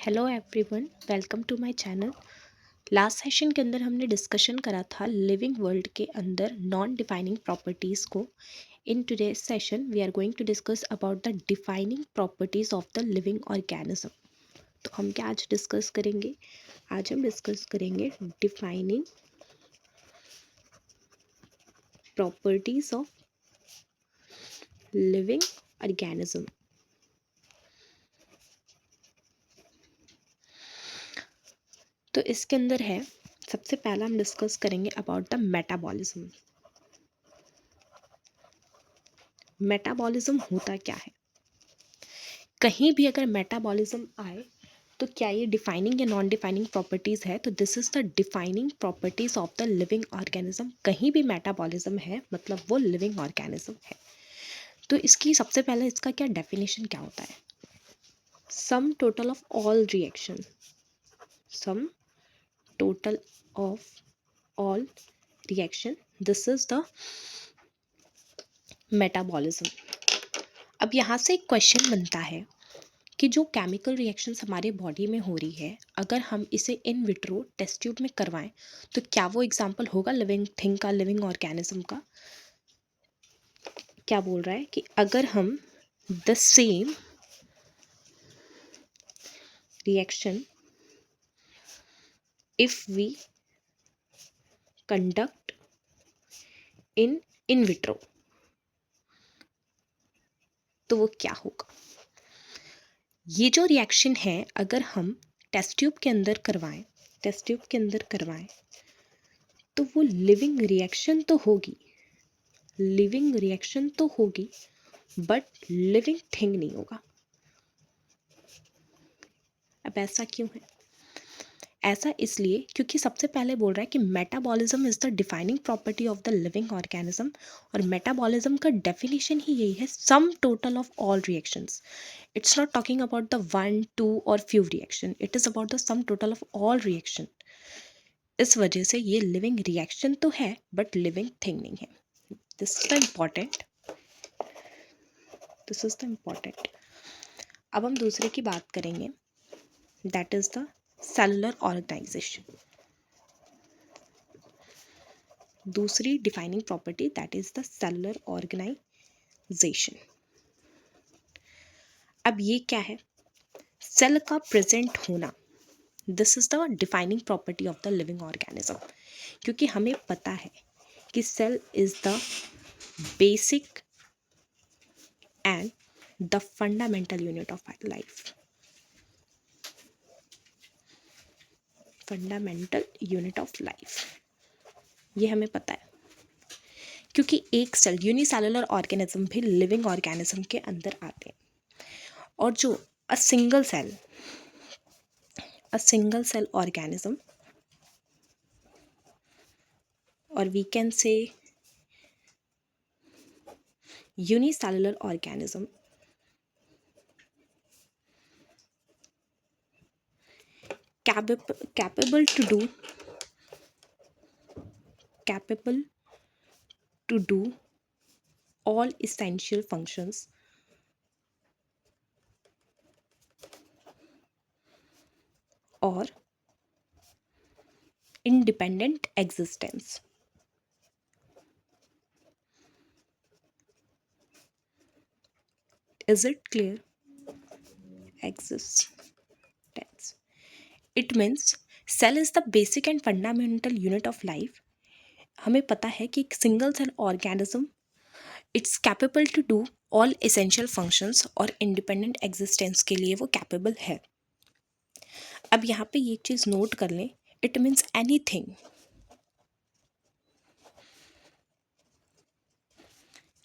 Hello everyone, welcome to my channel. Last session के अंदर हमने डिस्कशन करा था लिविंग वर्ल्ड के अंदर नॉन डिफाइनिंग प्रॉपर्टीज़ को। In today's session we are going to discuss about the defining properties of the living organism. तो हम क्या आज डिस्कस करेंगे? आज हम डिस्कस करेंगे defining properties of living organism. तो इसके अंदर है, सबसे पहला हम डिस्कस करेंगे अबाउट द मेटाबॉलिज्म। मेटाबॉलिज्म होता क्या है? कहीं भी अगर मेटाबॉलिज्म आए तो क्या ये डिफाइनिंग या नॉन डिफाइनिंग प्रॉपर्टीज़ है? तो this is the defining properties of the living organism. कहीं भी मेटाबॉलिज्म है मतलब वो लिविंग ऑर्गेनिज्म है। तो इसकी सबसे पहले इसका क्या डेफिनेशन क्या होता है? Sum total of all reaction, some total of all reaction, this is the metabolism. अब यहाँ से एक क्वेश्चन बनता है कि जो केमिकल रिएक्शंस हमारे बॉडी में हो रही है, अगर हम इसे इन विट्रो टेस्ट ट्यूब में करवाएं तो क्या वो एग्जाम्पल होगा लिविंग थिंग का, लिविंग ऑर्गेनिज्म का? क्या बोल रहा है कि अगर हम the same reaction if we conduct in vitro तो वो क्या होगा? ये जो रिएक्शन है अगर हम टेस्ट ट्यूब के अंदर करवाएं, टेस्ट ट्यूब के अंदर करवाएं तो वो लिविंग रिएक्शन तो होगी, लिविंग रिएक्शन तो होगी, बट लिविंग थिंग नहीं होगा। अब ऐसा क्यों है? ऐसा इसलिए क्योंकि सबसे पहले बोल रहा है कि metabolism is the defining property of the living organism, और मेटाबॉलिज्म का डेफिनेशन ही यही है, sum total of all reactions. It's not talking about the one two और few reaction, it is about the sum total of all reaction. इस वजह से ये लिविंग रिएक्शन तो है बट लिविंग थिंग नहीं है। This is the important, this is the important. अब हम दूसरे की बात करेंगे, that is the cellular organization. दूसरी defining property that is the cellular organization. अब ये क्या है? सेल का प्रेजेंट होना, this is the defining property of the living organism. क्योंकि हमें पता है कि cell is the basic and the fundamental unit of life, fundamental unit of life, ये हमें पता है। क्योंकि एक सेल, यूनिसेलुलर ऑर्गेनिज्म भी लिविंग ऑर्गेनिज्म के अंदर आते हैं, और जो अ सिंगल सेल ऑर्गेनिज्म, और we can say unicellular organism, capable to do all essential functions or independent existence. Is it clear? Existence. It means cell is the basic and fundamental unit of life. हमें पता है कि एक single cell organism it's capable to do all essential functions और independent existence के लिए वो capable है। अब यहाँ पे ये चीज़ नोट कर लें, it means anything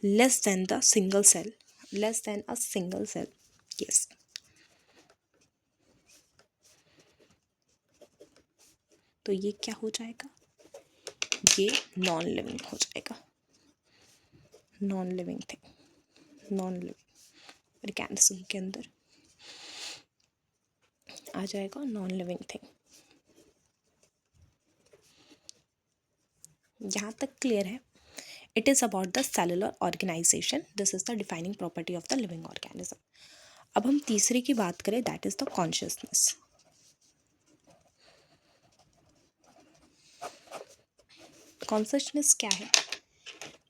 less than the single cell, less than a single cell, yes. तो ये क्या हो जाएगा? ये नॉन लिविंग हो जाएगा, non living thing, non living organism के अंदर आ जाएगा नॉन लिविंग थिंग। यहाँ तक क्लियर है? It is about the cellular organisation, this is the defining property of the living organism. अब हम तीसरे की बात करें, that is the consciousness. Consciousness क्या है?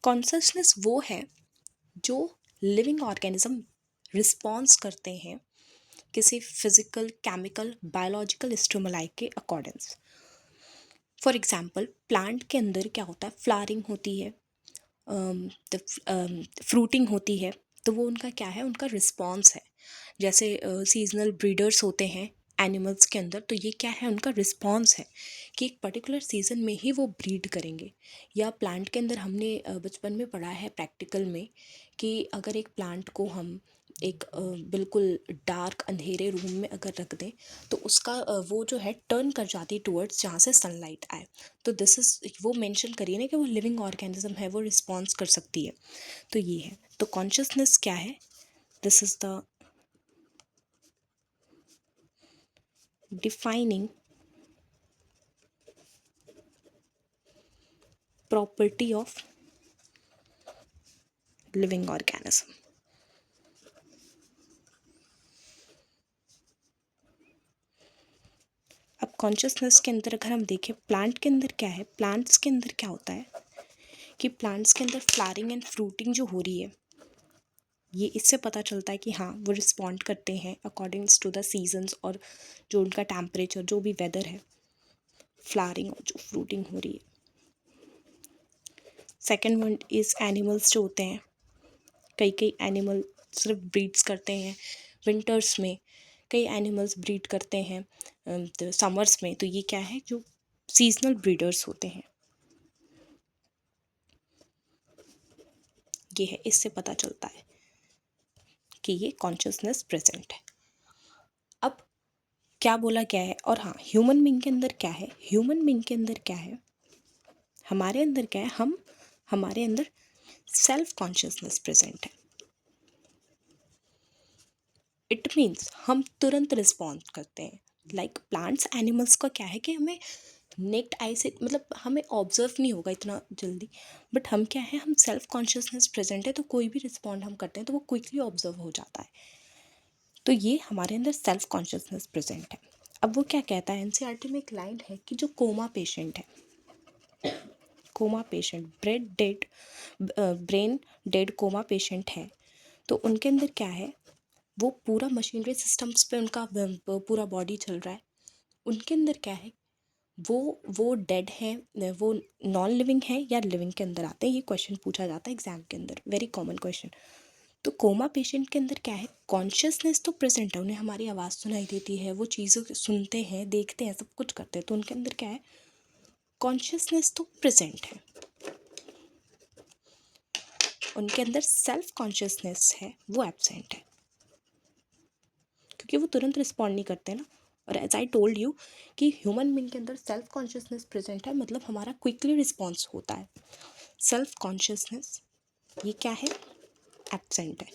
कॉन्शसनेस वो है जो लिविंग ऑर्गेनिज्म रिस्पॉन्स करते हैं किसी फिजिकल, केमिकल, बायोलॉजिकल स्टिमुलाई के अकॉर्डिंग्स। फॉर एग्जाम्पल प्लांट के अंदर क्या होता है, फ्लावरिंग होती है, फ्रूटिंग होती है, तो वो उनका क्या है, उनका रिस्पॉन्स है। जैसे सीजनल ब्रीडर्स होते हैं एनिमल्स के अंदर, तो ये क्या है, उनका रिस्पॉन्स है कि एक पर्टिकुलर सीज़न में ही वो ब्रीड करेंगे। या प्लांट के अंदर हमने बचपन में पढ़ा है प्रैक्टिकल में कि अगर एक प्लांट को हम एक बिल्कुल डार्क अंधेरे रूम में अगर रख दें तो उसका वो जो है टर्न कर जाती है टुवर्ड्स जहाँ से सनलाइट आए। तो दिस इज़, वो मेंशन करिए ना कि वो लिविंग ऑर्गेनिज्म है, वो रिस्पॉन्स कर सकती है। तो ये है, तो कॉन्शियसनेस क्या है, this is the defining property of living organism. अब कॉन्शियसनेस के अंदर अगर हम देखें प्लांट के अंदर क्या है, प्लांट्स के अंदर क्या होता है कि प्लांट्स के अंदर फ्लावरिंग एंड फ्रूटिंग जो हो रही है, ये इससे पता चलता है कि हाँ वो रिस्पॉन्ड करते हैं अकॉर्डिंग्स टू द सीजन्स और जो उनका टेम्परेचर, जो भी वेदर है, फ्लावरिंग और जो फ्रूटिंग हो रही है। सेकेंड वन इज़ एनिमल्स जो होते हैं, कई एनिमल सिर्फ ब्रीड्स करते हैं विंटर्स में, कई एनिमल्स ब्रीड करते हैं तो समर्स में, तो ये क्या है, जो सीजनल ब्रीडर्स होते हैं, ये है, इससे पता चलता है कि ये कॉन्शियसनेस प्रेजेंट है। अब क्या बोला गया है, और हाँ ह्यूमन बीइंग के अंदर क्या है, ह्यूमन बीइंग के अंदर क्या है, हमारे अंदर क्या है, हमारे अंदर सेल्फ कॉन्शियसनेस प्रेजेंट है। इट मीन्स हम तुरंत रिस्पॉन्ड करते हैं। लाइक प्लांट्स एनिमल्स का क्या है कि हमें नेक्ड आई से, मतलब हमें ऑब्जर्व नहीं होगा इतना जल्दी, बट हम क्या है, हम सेल्फ कॉन्शियसनेस प्रेजेंट है, तो कोई भी रिस्पॉन्ड हम करते हैं तो वो क्विकली ऑब्जर्व हो जाता है। तो ये हमारे अंदर सेल्फ कॉन्शियसनेस प्रेजेंट है। अब वो क्या कहता है, एनसीईआरटी में एक लाइन है कि जो कोमा पेशेंट है, coma patient, brain dead coma patient है, तो उनके अंदर क्या है, वो पूरा मशीनरी सिस्टम्स पे उनका पूरा बॉडी चल रहा है, उनके अंदर क्या है, वो डेड है, वो नॉन लिविंग है या लिविंग के अंदर आते हैं, ये क्वेश्चन पूछा जाता है एग्जाम के अंदर, वेरी कॉमन क्वेश्चन। तो कोमा पेशेंट के अंदर क्या है, कॉन्शियसनेस तो प्रेजेंट है, उन्हें हमारी आवाज़ सुनाई देती है, वो चीज़ों सुनते हैं, देखते हैं, सब कुछ करते हैं, तो उनके अंदर क्या है, कॉन्शियसनेस तो प्रेजेंट है, उनके अंदर सेल्फ कॉन्शियसनेस है वो एब्सेंट है, क्योंकि वो तुरंत रिस्पॉन्ड नहीं करते ना। और एज आई टोल्ड यू कि ह्यूमन बीइंग के अंदर सेल्फ कॉन्शियसनेस प्रेजेंट है, मतलब हमारा क्विकली रिस्पॉन्स होता है। सेल्फ कॉन्शियसनेस ये क्या है, एब्सेंट है।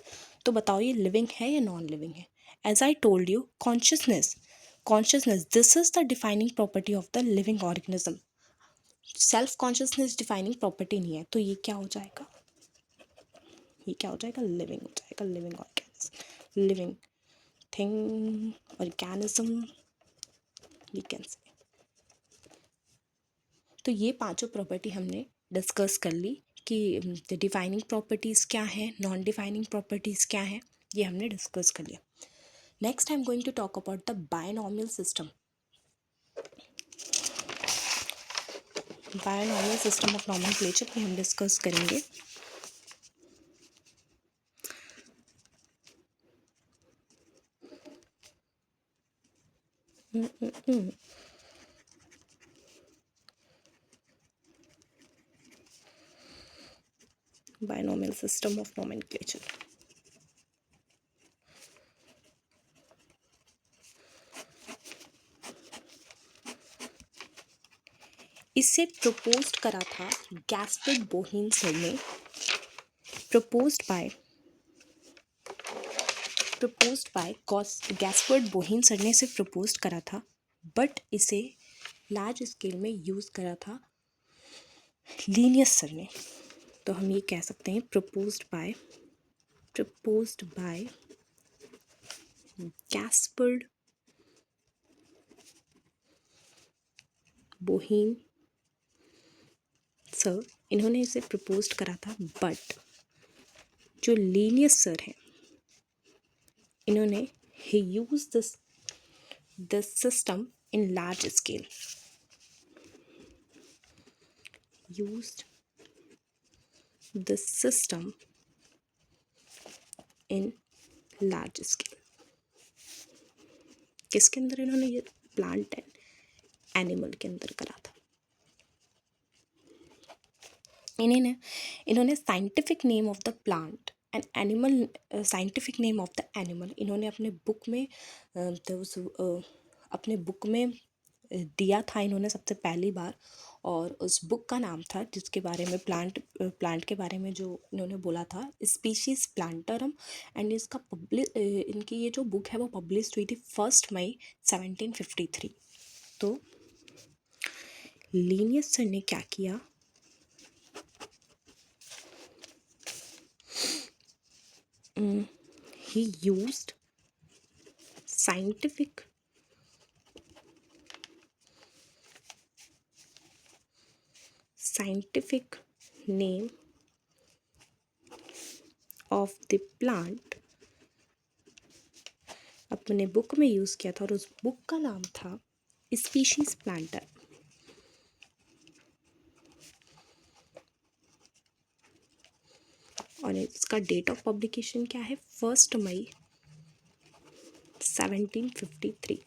तो बताओ ये लिविंग है या नॉन लिविंग है? As I told you, consciousness this is the defining property of the living organism. Self consciousness defining property नहीं है, तो ये क्या हो जाएगा, ये क्या हो जाएगा, लिविंग हो जाएगा, living organism, living thing, organism, we can say. तो ये पांचों प्रॉपर्टी हमने डिस्कस कर ली कि डिफाइनिंग प्रॉपर्टीज़ क्या हैं, नॉन डिफाइनिंग प्रॉपर्टीज़ क्या हैं, ये हमने डिस्कस कर लिया। Next I am going to talk about the binomial system. Binomial system of nomenclature भी हम डिस्कस करेंगे। बायनॉमियल सिस्टम ऑफ नॉमेनक्लेचर, इसे प्रपोज्ड करा था गैस्पर्ड बोहेन ने, प्रपोज्ड बाय गैस्पर्ड बोहेन ने इसे प्रपोज्ड करा था, बट इसे लार्ज स्केल में यूज़ करा था लीनियस सर ने। तो हम ये कह सकते हैं proposed by Gaspard Bohain sir, इन्होंने इसे प्रपोज करा था, बट जो लीनियस सर हैं, इन्होंने ही use this system in large scale, used this system in large scale. किसके अंदर इन्होंने ये प्लांट एंड एनिमल के अंदर करा था। इन्होंने scientific name of the plant and animal, scientific name of the animal इन्होंने अपने बुक में दिया था इन्होंने सबसे पहली बार, और उस बुक का नाम था जिसके बारे में प्लांट के बारे में जो इन्होंने बोला था, स्पीशीज प्लांटरम। एंड इनकी ये जो बुक है वो पब्लिश हुई थी 1 मई 1753। तो लीनियस सर ने क्या किया, he used scientific name of the plant अपने बुक में यूज किया था, और उस बुक का नाम था स्पीशीज प्लांटर। और इसका डेट ऑफ पब्लिकेशन क्या है, 1 मई 1753।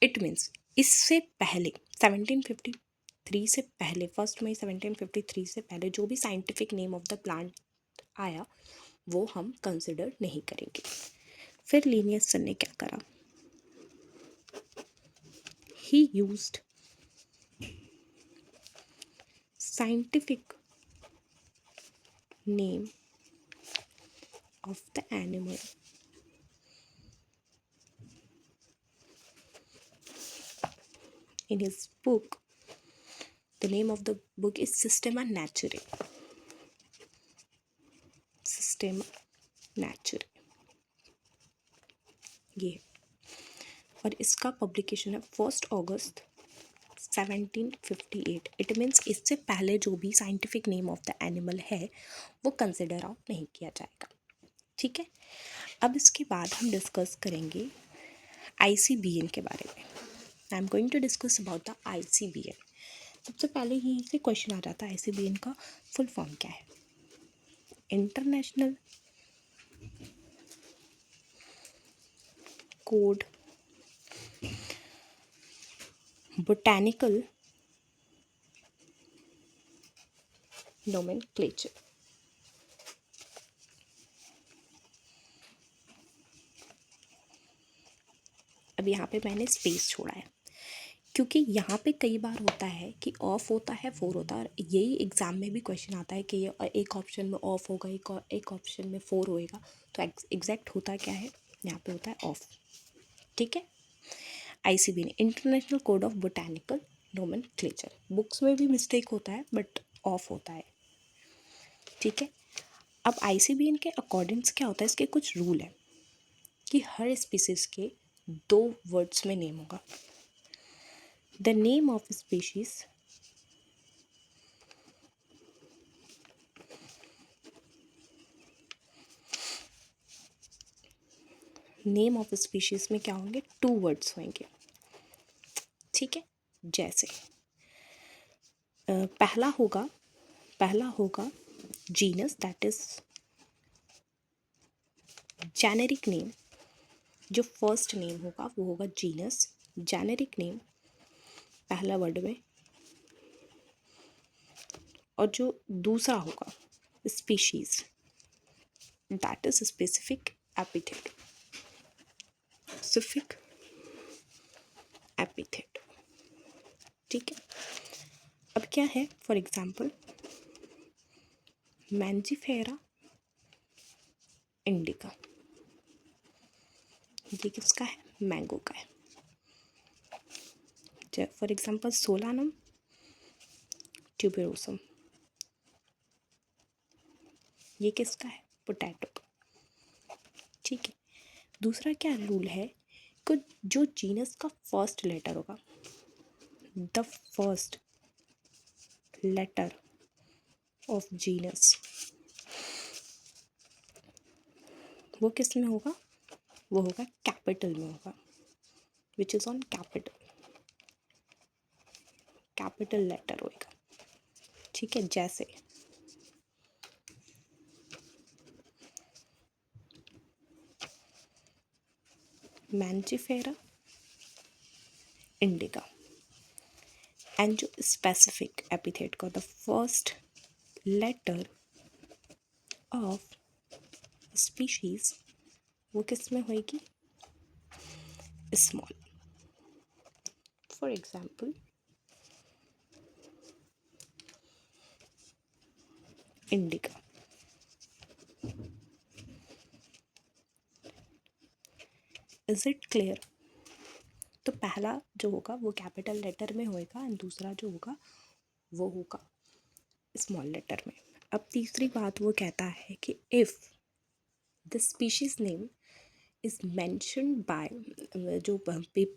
इट मीन्स इससे पहले 1753 से पहले 1 मई 1753 से पहले जो भी scientific name of the plant आया वो हम कंसिडर नहीं करेंगे। फिर लीनियस सर ने क्या करा, ही used scientific name of the animal in his book. The name of the book is Systema Naturae. Systema Naturae ये, और इसका पब्लिकेशन है 1 अगस्त 1758। इट मीन्स इससे पहले जो भी scientific name of the animal है वो कंसिडर आउट नहीं किया जाएगा। ठीक है, अब इसके बाद हम डिस्कस करेंगे ICBN के बारे में। I am going to discuss about the ICBN। सबसे पहले यहीं से क्वेश्चन आ जाता है ICBN का फुल फॉर्म क्या है। International code botanical nomenclature. अब यहाँ पे मैंने स्पेस छोड़ा है क्योंकि यहाँ पे कई बार होता है कि ऑफ होता है 4 होता है, और यही एग्ज़ाम में भी क्वेश्चन आता है कि ये एक ऑप्शन में ऑफ होगा, एक ऑप्शन में 4 होएगा। तो एग्जैक्ट होता क्या है, यहाँ पे होता है ऑफ। ठीक है, ICBN international code of botanical nomenclature. Books में भी मिस्टेक होता है बट ऑफ होता है। ठीक है, अब ICBN के अकॉर्डिंग्स क्या होता है, इसके कुछ रूल है कि हर स्पीसीज के 2 वर्ड्स में नेम होगा। The name of species name of species में क्या होंगे, 2 वर्ड्स होंगे। ठीक है, जैसे पहला होगा genus, that is generic name. जो फर्स्ट नेम होगा वो होगा जीनस, जेनेरिक नेम पहला वर्ड में। और जो दूसरा होगा species, that is specific epithet, specific epithet. ठीक है, अब क्या है, फॉर एग्जाम्पल मैंजीफेरा इंडिका, ये किसका है, मैंगो का है। फॉर एग्जाम्पल सोलानम ट्यूबेरोसम, ये किसका है, पोटैटो का। ठीक है, दूसरा क्या रूल है कि जो जीनस का फर्स्ट लेटर होगा, the first letter of genus वो किस में होगा, वो होगा कैपिटल में होगा, which is on capital letter होगा। ठीक है, जैसे मैंजिफेरा इंडिका। एंड जो स्पेसिफिक एपिथेट का the first letter of species वो किस में होएगी, small. For example indica. Is it clear? तो पहला जो होगा वो कैपिटल लेटर में होएगा एंड दूसरा जो होगा वो होगा स्मॉल लेटर में। अब तीसरी बात वो कहता है कि if the species name is mentioned by, जो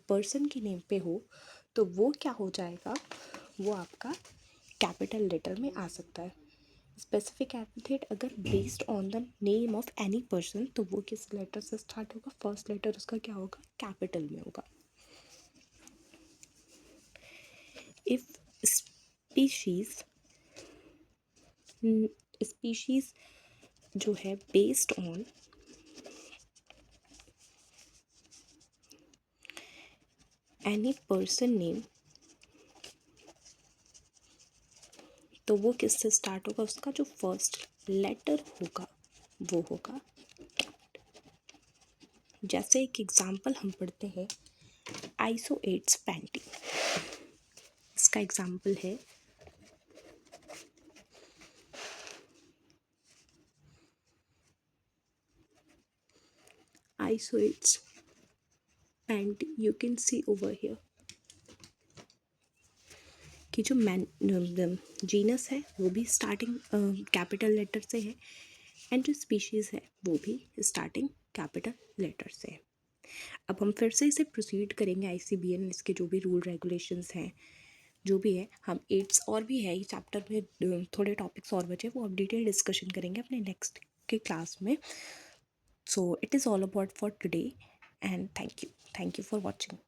पर्सन की नेम पे हो तो वो क्या हो जाएगा, वो आपका कैपिटल लेटर में आ सकता है। स्पेसिफिक एपिथेट अगर based on the name of any person तो वो किस लेटर से स्टार्ट होगा, फर्स्ट लेटर उसका क्या होगा, कैपिटल में होगा। इफ स्पीशीज जो है based on any person name तो वो किससे स्टार्ट होगा, उसका जो फर्स्ट लेटर होगा वो होगा कैपिटल। जैसे एक एग्जांपल हम पढ़ते हैं आइसोएट्स पेंटिंग, इसका एग्जांपल है Isoetes painting. You can see over here कि जो जीनस है वो भी स्टार्टिंग कैपिटल लेटर से है एंड जो स्पीशीज़ है वो भी स्टार्टिंग कैपिटल लेटर से है। अब हम फिर से इसे प्रोसीड करेंगे ICBN, इसके जो भी रूल रेगुलेशंस हैं जो भी है, हम एट्स और भी है इस चैप्टर में थोड़े टॉपिक्स और बचे वो अब डिटेल डिस्कशन करेंगे अपने नेक्स्ट के क्लास में। So it is all about for today and thank you for watching.